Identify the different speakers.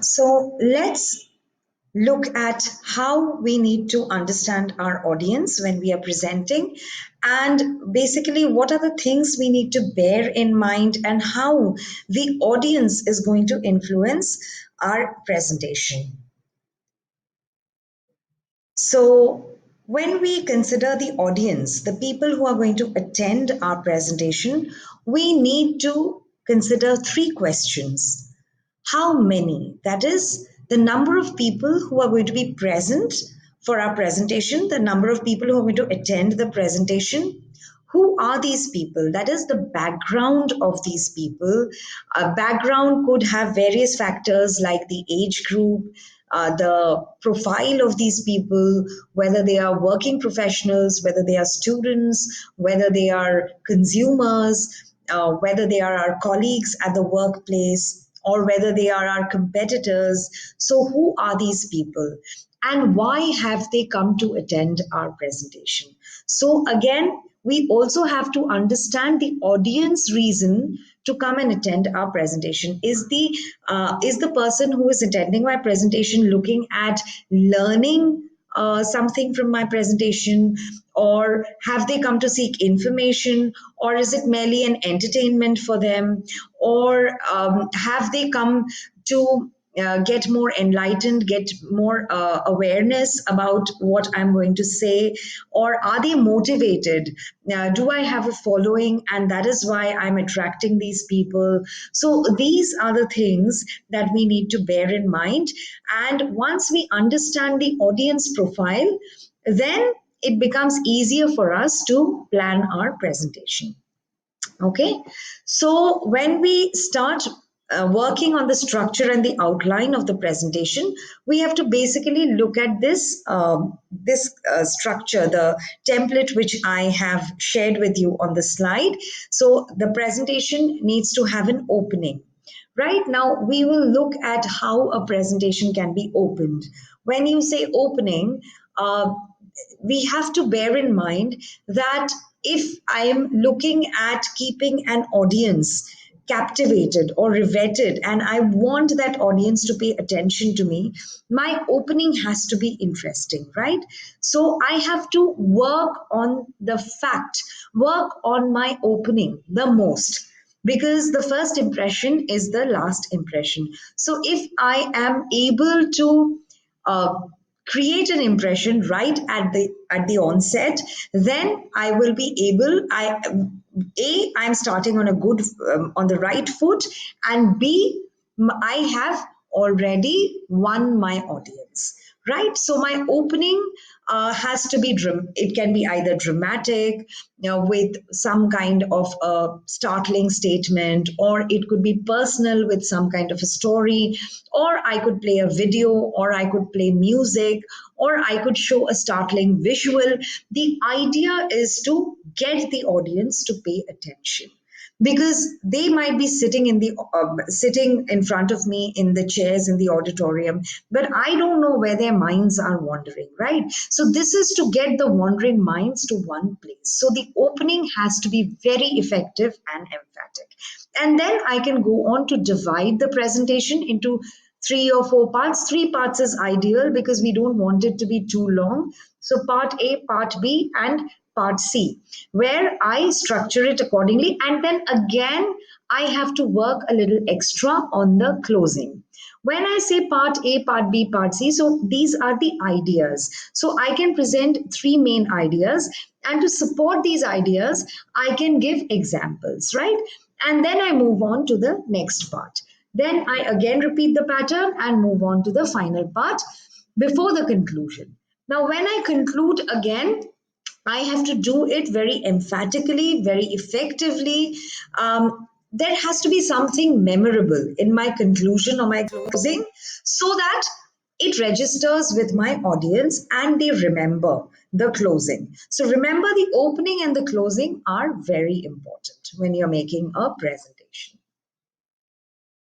Speaker 1: So let's look at how we need to understand our audience when we are presenting, and basically what are the things we need to bear in mind and how the audience is going to influence our presentation. So, when we consider the audience, the people who are going to attend our presentation, we need to consider three questions. How many? That is, the number of people who are going to be present for our presentation, the number of people who are going to attend the presentation. Who are these people? That is the background of these people. A background could have various factors like the age group, the profile of these people, whether they are working professionals, whether they are students, whether they are consumers, whether they are our colleagues at the workplace, or whether they are our competitors. So, who are these people? And why have they come to attend our presentation? So, again, we also have to understand the audience reason to come and attend our presentation. Is the person who is attending my presentation looking at learning something from my presentation, or have they come to seek information, or is it merely an entertainment for them, or have they come to get more enlightened, get more awareness about what I'm going to say, or are they motivated? Do I have a following and that is why I'm attracting these people? So, these are the things that we need to bear in mind. And once we understand the audience profile, then it becomes easier for us to plan our presentation. Okay, so when we start working on the structure and the outline of the presentation, we have to basically look at this structure, the template which I have shared with you on the slide. So the presentation needs to have an opening. Right now, we will look at how a presentation can be opened. When you say opening, we have to bear in mind that if I am looking at keeping an audience captivated or riveted and I want that audience to pay attention to me, my opening has to be interesting, right? So I have to work on my opening the most, because the first impression is the last impression. So if I am able to uh, create an impression right at the onset, then I will be able, I'm starting on a good on the right foot, and b, I have already won my audience, right? So my opening has to be it can be either dramatic, with some kind of a startling statement, or it could be personal with some kind of a story, or I could play a video, or I could play music, or I could show a startling visual. The idea is to get the audience to pay attention, because they might be sitting in front of me in the chairs in the auditorium, but I don't know where their minds are wandering, right? So this is to get the wandering minds to one place. So the opening has to be very effective and emphatic, and then I can go on to divide the presentation into three or four parts. Three parts is ideal because we don't want it to be too long. So part A, part B, and part C, where I structure it accordingly. And then again, I have to work a little extra on the closing. When I say part A, part B, part C, so these are the ideas. So I can present three main ideas, and to support these ideas, I can give examples, right? And then I move on to the next part. Then I again repeat the pattern and move on to the final part before the conclusion. Now, when I conclude again, I have to do it very emphatically, very effectively. There has to be something memorable in my conclusion or my closing, so that it registers with my audience and they remember the closing. So remember, the opening and the closing are very important when you're making a presentation.